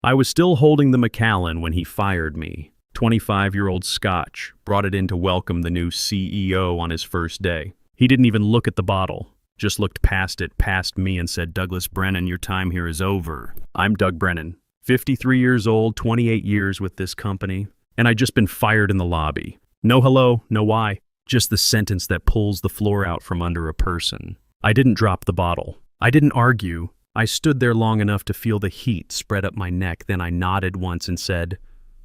I was still holding the Macallan when he fired me. 25-year-old Scotch, brought it in to welcome the new CEO on his first day. He didn't even look at the bottle, just looked past it, past me, and said, "Douglas Brennan, your time here is over." I'm Doug Brennan, 53 years old, 28 years with this company, and I'd just been fired in the lobby. No hello, no why, just the sentence that pulls the floor out from under a person. I didn't drop the bottle. I didn't argue. I stood there long enough to feel the heat spread up my neck, then I nodded once and said,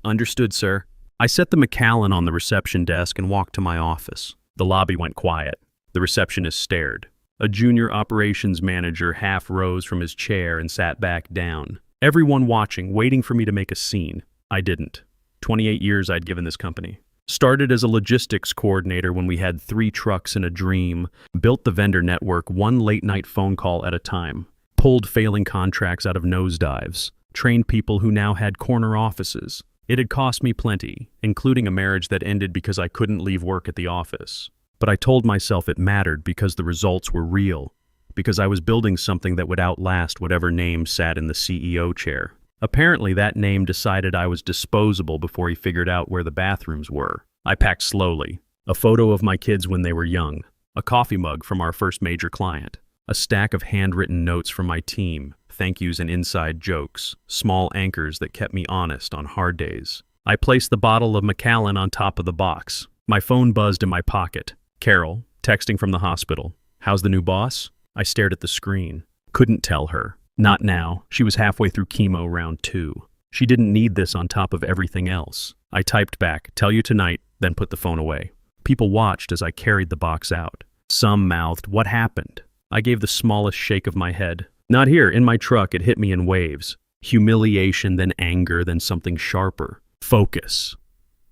"Understood, sir." I set the Macallan on the reception desk and walked to my office. The lobby went quiet. The receptionist stared. A junior operations manager half rose from his chair and sat back down. Everyone watching, waiting for me to make a scene. I didn't. 28 years I'd given this company. Started as a logistics coordinator when we had 3 trucks and a dream. Built the vendor network one late-night phone call at a time. Pulled failing contracts out of nosedives. Trained people who now had corner offices. It had cost me plenty, including a marriage that ended because I couldn't leave work at the office. But I told myself it mattered because the results were real, because I was building something that would outlast whatever name sat in the CEO chair. Apparently that name decided I was disposable before he figured out where the bathrooms were. I packed slowly. A photo of my kids when they were young. A coffee mug from our first major client. A stack of handwritten notes from my team. Thank yous and inside jokes, small anchors that kept me honest on hard days. I placed the bottle of Macallan on top of the box. My phone buzzed in my pocket. Carol, texting from the hospital. "How's the new boss?" I stared at the screen. Couldn't tell her. Not now. She was halfway through chemo round 2. She didn't need this on top of everything else. I typed back, "Tell you tonight," then put the phone away. People watched as I carried the box out. Some mouthed, "What happened?" I gave the smallest shake of my head. Not here, in my truck. It hit me in waves. Humiliation, then anger, then something sharper. Focus.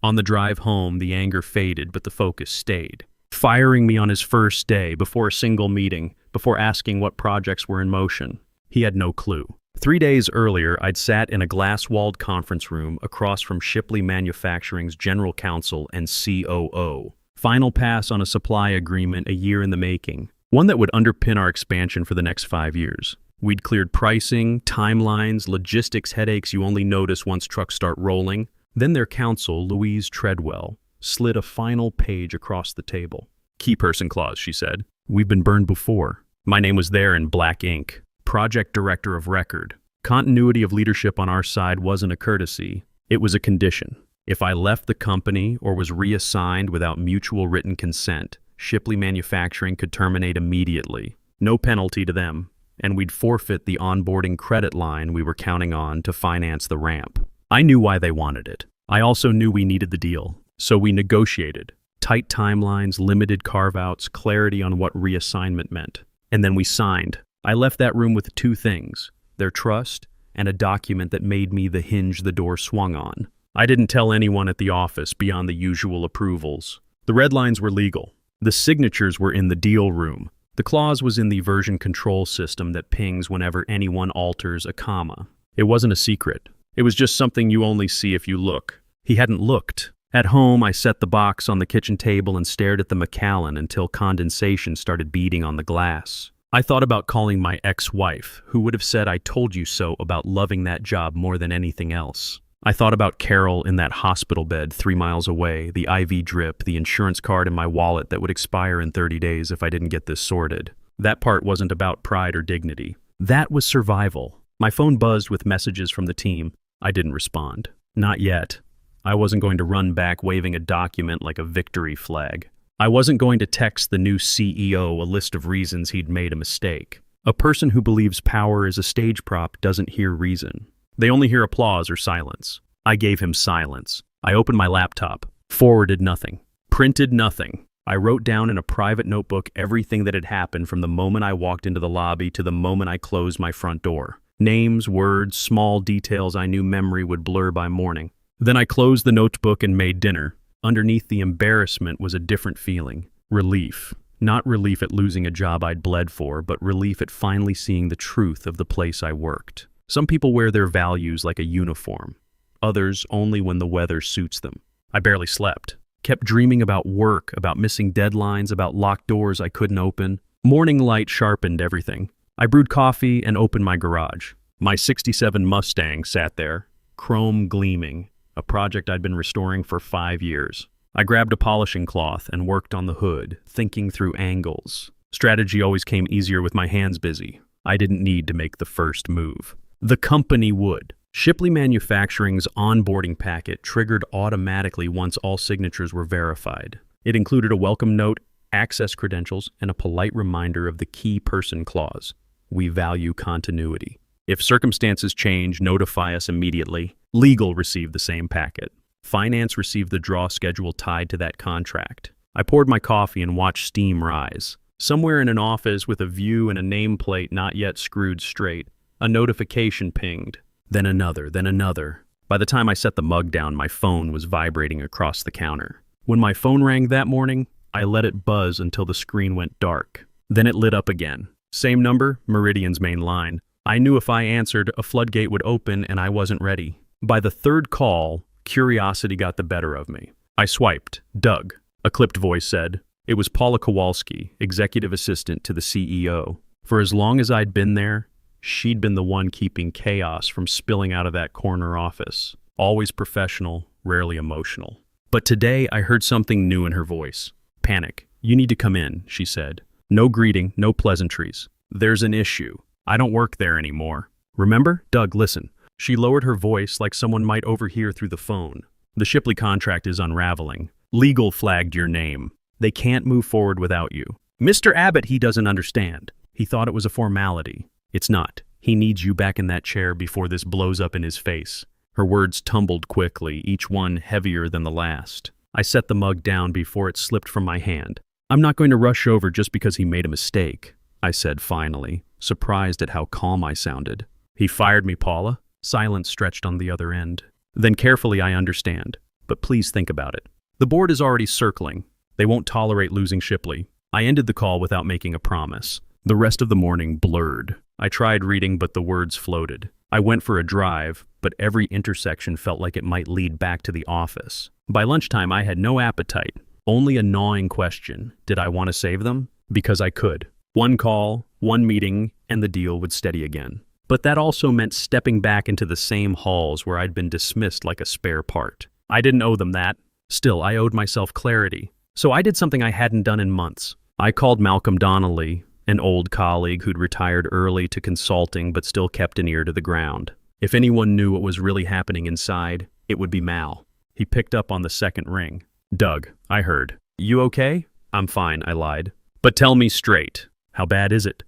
On the drive home, the anger faded, but the focus stayed. Firing me on his first day, before a single meeting, before asking what projects were in motion. He had no clue. 3 days earlier, I'd sat in a glass-walled conference room across from Shipley Manufacturing's general counsel and COO. Final pass on a supply agreement a year in the making. One that would underpin our expansion for the next 5 years. We'd cleared pricing, timelines, logistics headaches you only notice once trucks start rolling. Then their counsel, Louise Treadwell, slid a final page across the table. "Key person clause," she said. "We've been burned before." My name was there in black ink. Project Director of Record. Continuity of leadership on our side wasn't a courtesy. It was a condition. If I left the company or was reassigned without mutual written consent, Shipley Manufacturing could terminate immediately. No penalty to them. And we'd forfeit the onboarding credit line we were counting on to finance the ramp. I knew why they wanted it. I also knew we needed the deal. So we negotiated. Tight timelines, limited carve-outs, clarity on what reassignment meant. And then we signed. I left that room with 2 things, their trust and a document that made me the hinge the door swung on. I didn't tell anyone at the office beyond the usual approvals. The red lines were legal. The signatures were in the deal room. The clause was in the version control system that pings whenever anyone alters a comma. It wasn't a secret. It was just something you only see if you look. He hadn't looked. At home, I set the box on the kitchen table and stared at the Macallan until condensation started beading on the glass. I thought about calling my ex-wife, who would have said "I told you so" about loving that job more than anything else. I thought about Carol in that hospital bed 3 miles away, the IV drip, the insurance card in my wallet that would expire in 30 days if I didn't get this sorted. That part wasn't about pride or dignity. That was survival. My phone buzzed with messages from the team. I didn't respond. Not yet. I wasn't going to run back waving a document like a victory flag. I wasn't going to text the new CEO a list of reasons he'd made a mistake. A person who believes power is a stage prop doesn't hear reason. They only hear applause or silence. I gave him silence. I opened my laptop, forwarded nothing, printed nothing. I wrote down in a private notebook everything that had happened from the moment I walked into the lobby to the moment I closed my front door. Names, words, small details I knew memory would blur by morning. Then I closed the notebook and made dinner. Underneath the embarrassment was a different feeling. Relief. Not relief at losing a job I'd bled for, but relief at finally seeing the truth of the place I worked. Some people wear their values like a uniform. Others only when the weather suits them. I barely slept. Kept dreaming about work, about missing deadlines, about locked doors I couldn't open. Morning light sharpened everything. I brewed coffee and opened my garage. My '67 Mustang sat there, chrome gleaming, a project I'd been restoring for 5 years. I grabbed a polishing cloth and worked on the hood, thinking through angles. Strategy always came easier with my hands busy. I didn't need to make the first move. The company would. Shipley Manufacturing's onboarding packet triggered automatically once all signatures were verified. It included a welcome note, access credentials, and a polite reminder of the key person clause. We value continuity. If circumstances change, notify us immediately. Legal received the same packet. Finance received the draw schedule tied to that contract. I poured my coffee and watched steam rise. Somewhere in an office with a view and a nameplate not yet screwed straight, a notification pinged. Then another. By the time I set the mug down, my phone was vibrating across the counter. When my phone rang that morning, I let it buzz until the screen went dark. Then it lit up again. Same number, Meridian's main line. I knew if I answered, a floodgate would open and I wasn't ready. By the third call, curiosity got the better of me. I swiped. Doug, a clipped voice said. It was Paula Kowalski, executive assistant to the CEO. For as long as I'd been there, she'd been the one keeping chaos from spilling out of that corner office. Always professional, rarely emotional. But today I heard something new in her voice. Panic. You need to come in, she said. No greeting, no pleasantries. There's an issue. I don't work there anymore. Remember? Doug, listen. She lowered her voice like someone might overhear through the phone. The Shipley contract is unraveling. Legal flagged your name. They can't move forward without you. Mr. Abbott, he doesn't understand. He thought it was a formality. It's not. He needs you back in that chair before this blows up in his face. Her words tumbled quickly, each one heavier than the last. I set the mug down before it slipped from my hand. I'm not going to rush over just because he made a mistake, I said finally, surprised at how calm I sounded. He fired me, Paula. Silence stretched on the other end. Then carefully, I understand. But please think about it. The board is already circling. They won't tolerate losing Shipley. I ended the call without making a promise. The rest of the morning blurred. I tried reading, but the words floated. I went for a drive, but every intersection felt like it might lead back to the office. By lunchtime, I had no appetite. Only a gnawing question. Did I want to save them? Because I could. One call, one meeting, and the deal would steady again. But that also meant stepping back into the same halls where I'd been dismissed like a spare part. I didn't owe them that. Still, I owed myself clarity. So I did something I hadn't done in months. I called Malcolm Donnelly, an old colleague who'd retired early to consulting but still kept an ear to the ground. If anyone knew what was really happening inside, it would be Mal. He picked up on the second ring. Doug, I heard. You okay? I'm fine, I lied. But tell me straight. How bad is it?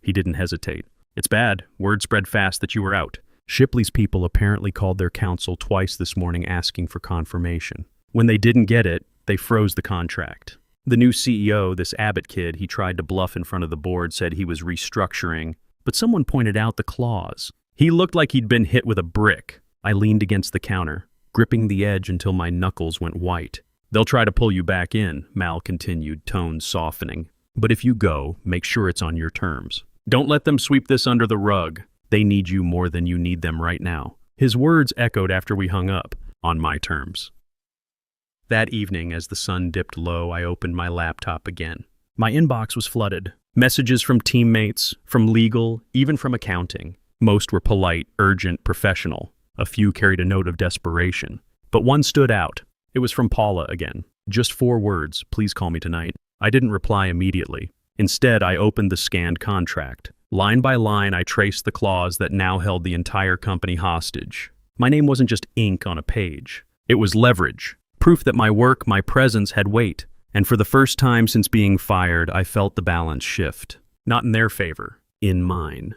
He didn't hesitate. It's bad. Word spread fast that you were out. Shipley's people apparently called their counsel twice this morning asking for confirmation. When they didn't get it, they froze the contract. The new CEO, this Abbott kid he tried to bluff in front of the board, said he was restructuring, but someone pointed out the clause. He looked like he'd been hit with a brick. I leaned against the counter, gripping the edge until my knuckles went white. They'll try to pull you back in, Mal continued, tone softening. But if you go, make sure it's on your terms. Don't let them sweep this under the rug. They need you more than you need them right now. His words echoed after we hung up, on my terms. That evening, as the sun dipped low, I opened my laptop again. My inbox was flooded. Messages from teammates, from legal, even from accounting. Most were polite, urgent, professional. A few carried a note of desperation. But one stood out. It was from Paula again. Just 4 words, please call me tonight. I didn't reply immediately. Instead, I opened the scanned contract. Line by line, I traced the clause that now held the entire company hostage. My name wasn't just ink on a page. It was leverage. Proof that my work, my presence had weight. And for the first time since being fired, I felt the balance shift. Not in their favor, in mine.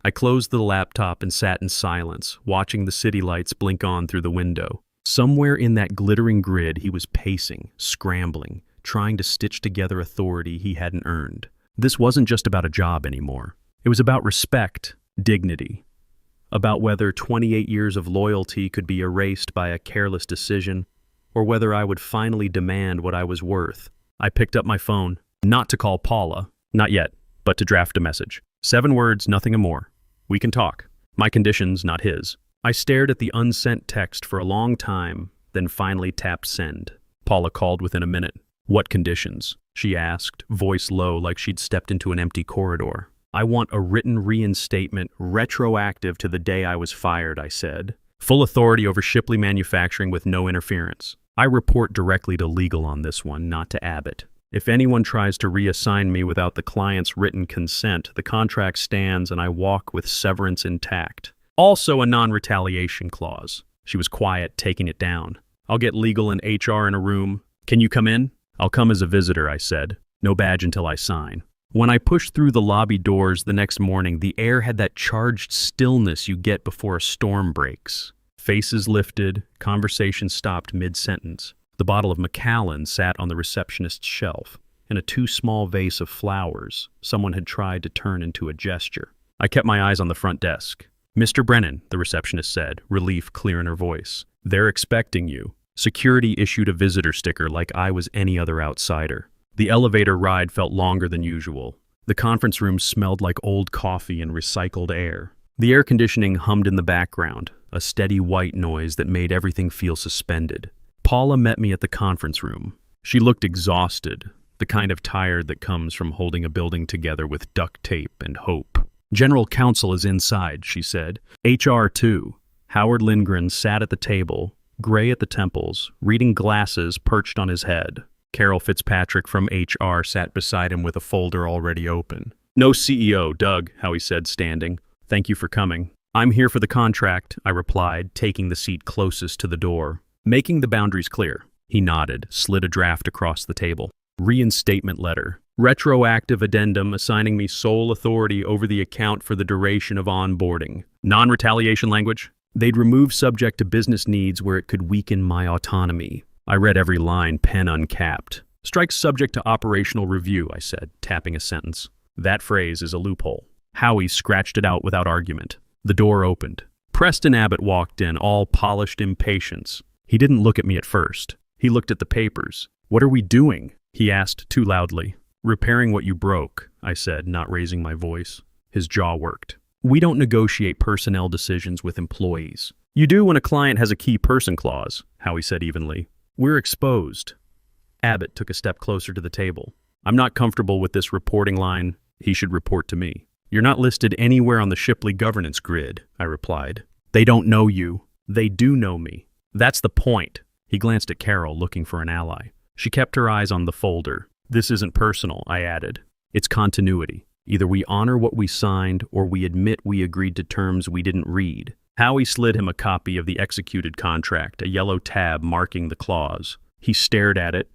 I closed the laptop and sat in silence, watching the city lights blink on through the window. Somewhere in that glittering grid, he was pacing, scrambling, trying to stitch together authority he hadn't earned. This wasn't just about a job anymore. It was about respect, dignity. About whether 28 years of loyalty could be erased by a careless decision, or whether I would finally demand what I was worth. I picked up my phone, not to call Paula, not yet, but to draft a message. 7 words, nothing more. We can talk. My conditions, not his. I stared at the unsent text for a long time, then finally tapped send. Paula called within a minute. What conditions? She asked, voice low like she'd stepped into an empty corridor. I want a written reinstatement retroactive to the day I was fired, I said. Full authority over Shipley Manufacturing with no interference. I report directly to legal on this one, not to Abbott. If anyone tries to reassign me without the client's written consent, the contract stands and I walk with severance intact. Also a non-retaliation clause. She was quiet, taking it down. I'll get legal and HR in a room. Can you come in? I'll come as a visitor, I said. No badge until I sign. When I pushed through the lobby doors the next morning, the air had that charged stillness you get before a storm breaks. Faces lifted, conversation stopped mid-sentence. The bottle of Macallan sat on the receptionist's shelf, and a too small vase of flowers someone had tried to turn into a gesture. I kept my eyes on the front desk. Mr. Brennan, the receptionist said, relief clear in her voice. They're expecting you. Security issued a visitor sticker like I was any other outsider. The elevator ride felt longer than usual. The conference room smelled like old coffee and recycled air. The air conditioning hummed in the background, a steady white noise that made everything feel suspended. Paula met me at the conference room. She looked exhausted, the kind of tired that comes from holding a building together with duct tape and hope. General counsel is inside, she said. HR too. Howard Lindgren sat at the table, gray at the temples, reading glasses perched on his head. Carol Fitzpatrick from HR sat beside him with a folder already open. No CEO, Doug, Howie said, standing. Thank you for coming. I'm here for the contract, I replied, taking the seat closest to the door. Making the boundaries clear. He nodded, slid a draft across the table. Reinstatement letter. Retroactive addendum assigning me sole authority over the account for the duration of onboarding. Non-retaliation language. They'd remove subject to business needs where it could weaken my autonomy. I read every line, pen uncapped. Strike subject to operational review, I said, tapping a sentence. That phrase is a loophole. Howie scratched it out without argument. The door opened. Preston Abbott walked in, all polished impatience. He didn't look at me at first. He looked at the papers. What are we doing? He asked too loudly. Repairing what you broke, I said, not raising my voice. His jaw worked. We don't negotiate personnel decisions with employees. You do when a client has a key person clause, Howie said evenly. We're exposed. Abbott took a step closer to the table. I'm not comfortable with this reporting line. He should report to me. You're not listed anywhere on the Shipley governance grid, I replied. They don't know you. They do know me. That's the point. He glanced at Carol, looking for an ally. She kept her eyes on the folder. This isn't personal, I added. It's continuity. Either we honor what we signed or we admit we agreed to terms we didn't read. Howie slid him a copy of the executed contract, a yellow tab marking the clause. He stared at it,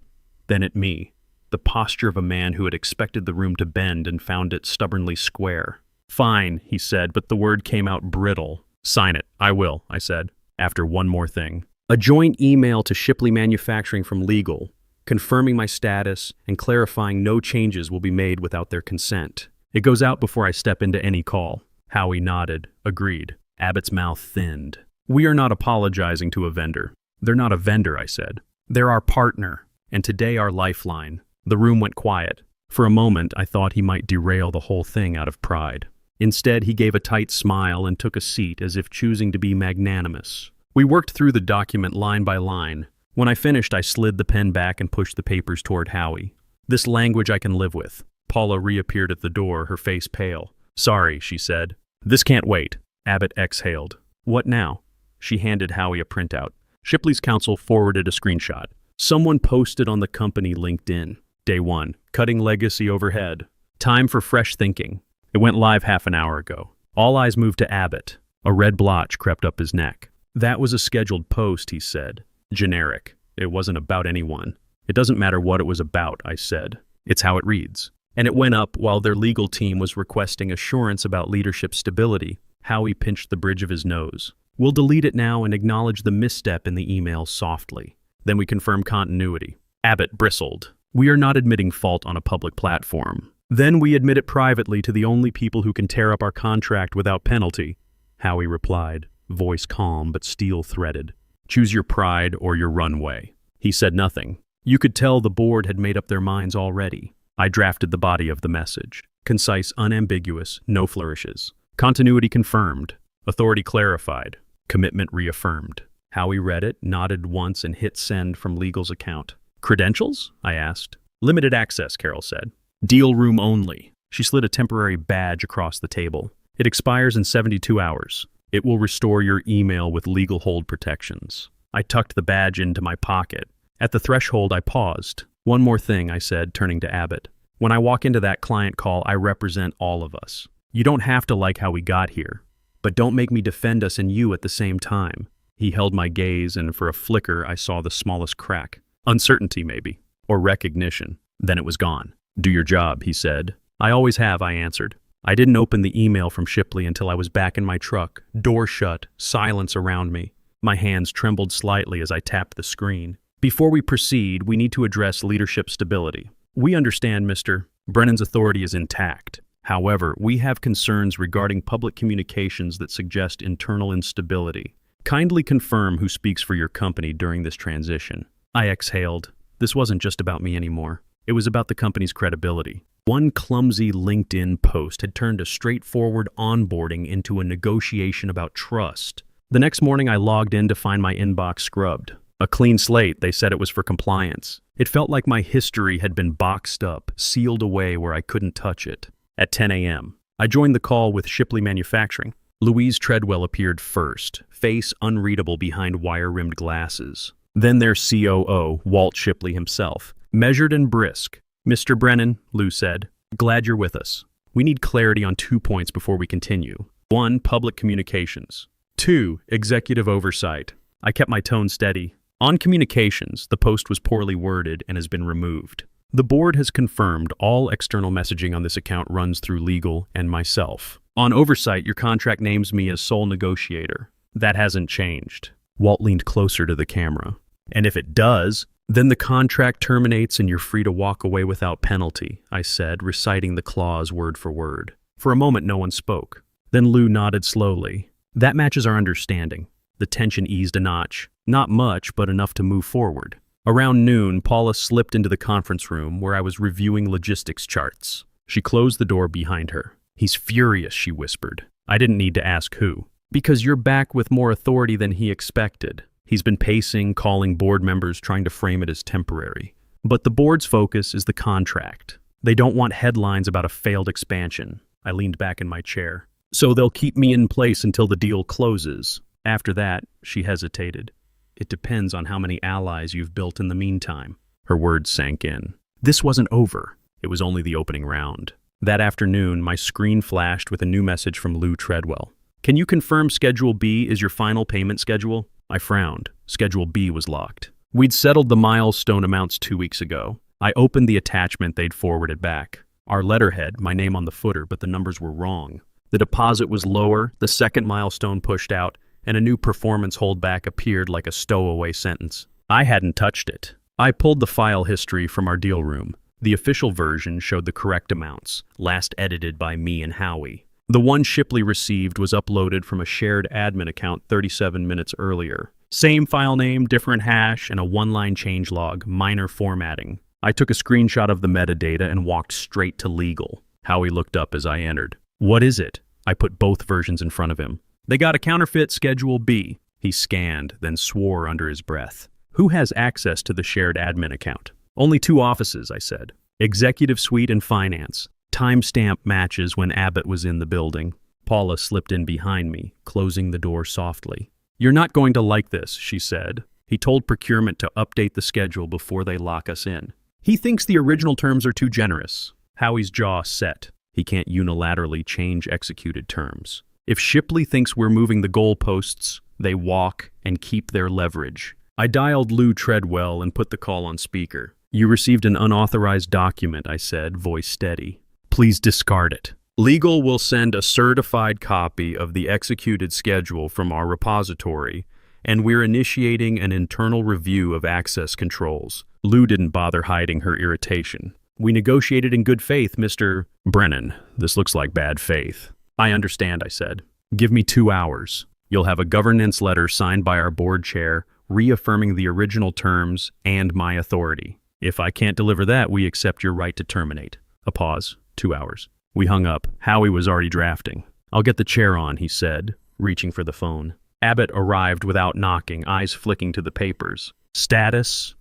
then at me, the posture of a man who had expected the room to bend and found it stubbornly square. Fine, he said, but the word came out brittle. Sign it. I will, I said, after one more thing. A joint email to Shipley Manufacturing from legal, confirming my status and clarifying no changes will be made without their consent. It goes out before I step into any call. Howie nodded, agreed. Abbott's mouth thinned. We are not apologizing to a vendor. They're not a vendor, I said. They're our partner, and today our lifeline. The room went quiet. For a moment, I thought he might derail the whole thing out of pride. Instead, he gave a tight smile and took a seat as if choosing to be magnanimous. We worked through the document line by line. When I finished, I slid the pen back and pushed the papers toward Howie. This language I can live with. Paula reappeared at the door, her face pale. Sorry, she said. This can't wait. Abbott exhaled. What now? She handed Howie a printout. Shipley's counsel forwarded a screenshot. Someone posted on the company LinkedIn. Day 1. Cutting legacy overhead. Time for fresh thinking. It went live half an hour ago. All eyes moved to Abbott. A red blotch crept up his neck. That was a scheduled post, he said. Generic. It wasn't about anyone. It doesn't matter what it was about, I said. It's how it reads. And it went up while their legal team was requesting assurance about leadership stability. Howie pinched the bridge of his nose. We'll delete it now and acknowledge the misstep in the email softly. Then we confirm continuity. Abbott bristled. We are not admitting fault on a public platform. Then we admit it privately to the only people who can tear up our contract without penalty. Howie replied, voice calm but steel-threaded. Choose your pride or your runway. He said nothing. You could tell the board had made up their minds already. I drafted the body of the message. Concise, unambiguous, no flourishes. Continuity confirmed. Authority clarified. Commitment reaffirmed. Howie read it, nodded once, and hit send from legal's account. Credentials? I asked. Limited access, Carol said. Deal room only. She slid a temporary badge across the table. It expires in 72 hours. It will restore your email with legal hold protections. I tucked the badge into my pocket. At the threshold, I paused. One more thing, I said, turning to Abbott. When I walk into that client call, I represent all of us. You don't have to like how we got here, but don't make me defend us and you at the same time. He held my gaze, and for a flicker, I saw the smallest crack. Uncertainty, maybe, or recognition. Then it was gone. Do your job, he said. I always have, I answered. I didn't open the email from Shipley until I was back in my truck, door shut, silence around me. My hands trembled slightly as I tapped the screen. Before we proceed, we need to address leadership stability. We understand, Mr. Brennan's authority is intact. However, we have concerns regarding public communications that suggest internal instability. Kindly confirm who speaks for your company during this transition. I exhaled. This wasn't just about me anymore. It was about the company's credibility. One clumsy LinkedIn post had turned a straightforward onboarding into a negotiation about trust. The next morning, I logged in to find my inbox scrubbed. A clean slate, they said it was for compliance. It felt like my history had been boxed up, sealed away where I couldn't touch it. At 10 a.m., I joined the call with Shipley Manufacturing. Louise Treadwell appeared first, face unreadable behind wire-rimmed glasses. Then their COO, Walt Shipley himself, measured and brisk. Mr. Brennan, Lou said, glad you're with us. We need clarity on 2 points before we continue. 1, public communications. 2, executive oversight. I kept my tone steady. On communications, the post was poorly worded and has been removed. The board has confirmed all external messaging on this account runs through legal and myself. On oversight, your contract names me as sole negotiator. That hasn't changed. Walt leaned closer to the camera. And if it does, then the contract terminates and you're free to walk away without penalty, I said, reciting the clause word for word. For a moment, no one spoke. Then Lou nodded slowly. That matches our understanding. The tension eased a notch. Not much, but enough to move forward. Around noon, Paula slipped into the conference room where I was reviewing logistics charts. She closed the door behind her. He's furious, she whispered. I didn't need to ask who. Because you're back with more authority than he expected. He's been pacing, calling board members, trying to frame it as temporary. But the board's focus is the contract. They don't want headlines about a failed expansion. I leaned back in my chair. So they'll keep me in place until the deal closes. After that, she hesitated. It depends on how many allies you've built in the meantime. Her words sank in. This wasn't over. It was only the opening round. That afternoon, my screen flashed with a new message from Lou Treadwell. Can you confirm Schedule B is your final payment schedule? I frowned. Schedule B was locked. We'd settled the milestone amounts 2 weeks ago. I opened the attachment they'd forwarded back. Our letterhead, my name on the footer, but the numbers were wrong. The deposit was lower, the second milestone pushed out, and a new performance holdback appeared like a stowaway sentence. I hadn't touched it. I pulled the file history from our deal room. The official version showed the correct amounts, last edited by me and Howie. The one Shipley received was uploaded from a shared admin account 37 minutes earlier. Same file name, different hash, and a one-line changelog, minor formatting. I took a screenshot of the metadata and walked straight to legal. Howie looked up as I entered. What is it? I put both versions in front of him. They got a counterfeit Schedule B. He scanned, then swore under his breath. Who has access to the shared admin account? Only 2 offices, I said. Executive Suite and Finance. Timestamp matches when Abbott was in the building. Paula slipped in behind me, closing the door softly. You're not going to like this, she said. He told procurement to update the schedule before they lock us in. He thinks the original terms are too generous. Howie's jaw set. He can't unilaterally change executed terms. If Shipley thinks we're moving the goalposts, they walk and keep their leverage. I dialed Lou Treadwell and put the call on speaker. You received an unauthorized document, I said, voice steady. Please discard it. Legal will send a certified copy of the executed schedule from our repository, and we're initiating an internal review of access controls. Lou didn't bother hiding her irritation. We negotiated in good faith, Mr. Brennan. This looks like bad faith. I understand, I said. Give me 2 hours. You'll have a governance letter signed by our board chair, reaffirming the original terms and my authority. If I can't deliver that, we accept your right to terminate. A pause. 2 hours. We hung up. Howie was already drafting. I'll get the chair on, he said, reaching for the phone. Abbott arrived without knocking, eyes flicking to the papers. Status?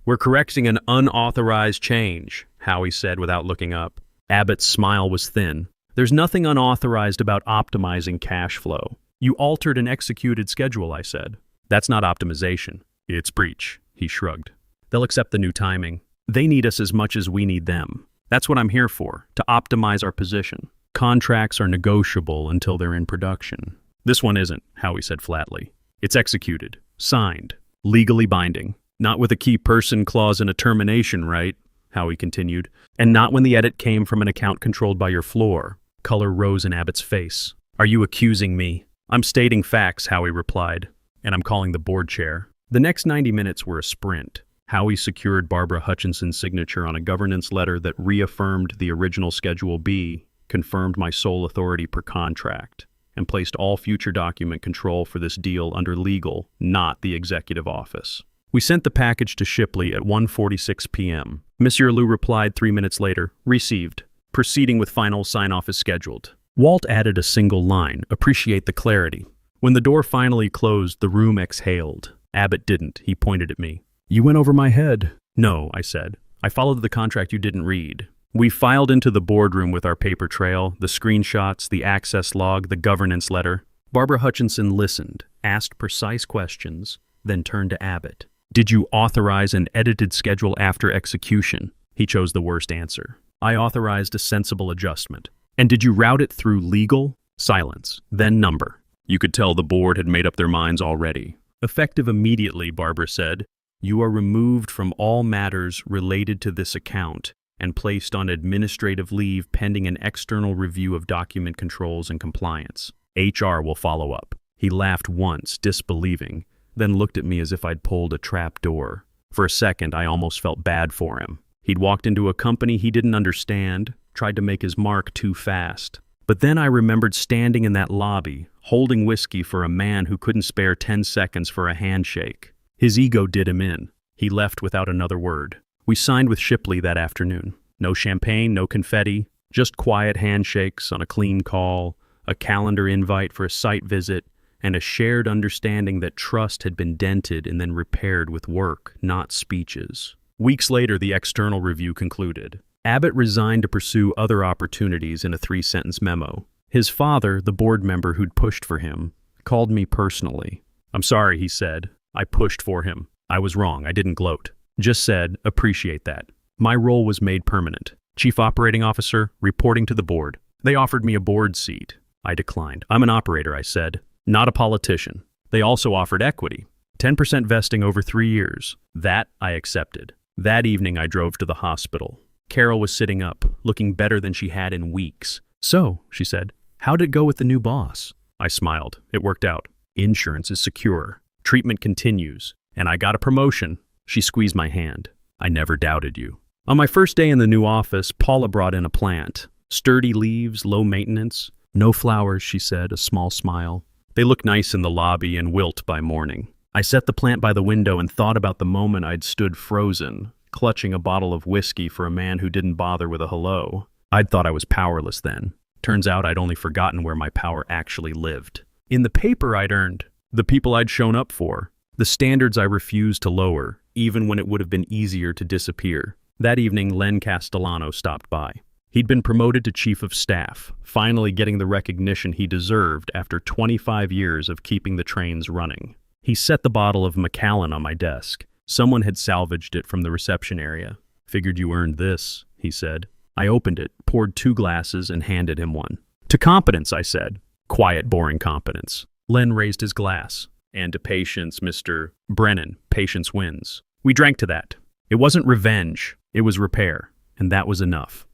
We're correcting an unauthorized change, Howie said without looking up. Abbott's smile was thin. There's nothing unauthorized about optimizing cash flow. You altered an executed schedule, I said. That's not optimization. It's breach, he shrugged. They'll accept the new timing. They need us as much as we need them. That's what I'm here for, to optimize our position. Contracts are negotiable until they're in production. This one isn't, Howie said flatly. It's executed, signed, legally binding. Not with a key person clause and a termination, right? Howie continued. And not when the edit came from an account controlled by your floor. Color rose in Abbott's face. Are you accusing me? I'm stating facts, Howie replied. And I'm calling the board chair. The next 90 minutes were a sprint. Howie secured Barbara Hutchinson's signature on a governance letter that reaffirmed the original Schedule B, confirmed my sole authority per contract, and placed all future document control for this deal under legal, not the executive office. We sent the package to Shipley at 1:46 p.m. Monsieur Liu replied 3 minutes later, received. Proceeding with final sign-off as scheduled. Walt added a single line, appreciate the clarity. When the door finally closed, the room exhaled. Abbott didn't. He pointed at me. You went over my head. No, I said. I followed the contract you didn't read. We filed into the boardroom with our paper trail, the screenshots, the access log, the governance letter. Barbara Hutchinson listened, asked precise questions, then turned to Abbott. Did you authorize an edited schedule after execution? He chose the worst answer. I authorized a sensible adjustment. And did you route it through legal? Silence. Then number. You could tell the board had made up their minds already. Effective immediately, Barbara said. You are removed from all matters related to this account and placed on administrative leave pending an external review of document controls and compliance. HR will follow up. He laughed once, disbelieving, then looked at me as if I'd pulled a trap door. For a second, I almost felt bad for him. He'd walked into a company he didn't understand, tried to make his mark too fast. But then I remembered standing in that lobby, holding whiskey for a man who couldn't spare 10 seconds for a handshake. His ego did him in. He left without another word. We signed with Shipley that afternoon. No champagne, no confetti, just quiet handshakes on a clean call, a calendar invite for a site visit, and a shared understanding that trust had been dented and then repaired with work, not speeches. Weeks later, the external review concluded. Abbott resigned to pursue other opportunities in a 3-sentence memo. His father, the board member who'd pushed for him, called me personally. I'm sorry, he said. I pushed for him. I was wrong. I didn't gloat. Just said, appreciate that. My role was made permanent. Chief Operating Officer, reporting to the board. They offered me a board seat. I declined. I'm an operator, I said, not a politician. They also offered equity, 10% vesting over 3 years. That I accepted. That evening I drove to the hospital. Carol was sitting up, looking better than she had in weeks. So, she said, how'd it go with the new boss? I smiled. It worked out. Insurance is secure. Treatment continues. And I got a promotion. She squeezed my hand. I never doubted you. On my first day in the new office, Paula brought in a plant. Sturdy leaves, low maintenance. No flowers, she said, a small smile. They look nice in the lobby and wilt by morning. I set the plant by the window and thought about the moment I'd stood frozen, clutching a bottle of whiskey for a man who didn't bother with a hello. I'd thought I was powerless then. Turns out I'd only forgotten where my power actually lived. In the paper I'd earned, the people I'd shown up for, the standards I refused to lower, even when it would have been easier to disappear. That evening, Len Castellano stopped by. He'd been promoted to Chief of Staff, finally getting the recognition he deserved after 25 years of keeping the trains running. He set the bottle of Macallan on my desk. Someone had salvaged it from the reception area. Figured you earned this, he said. I opened it, poured 2 glasses, and handed him one. To competence, I said. Quiet, boring competence. Len raised his glass. And to patience, Mr. Brennan. Patience wins. We drank to that. It wasn't revenge. It was repair. And that was enough.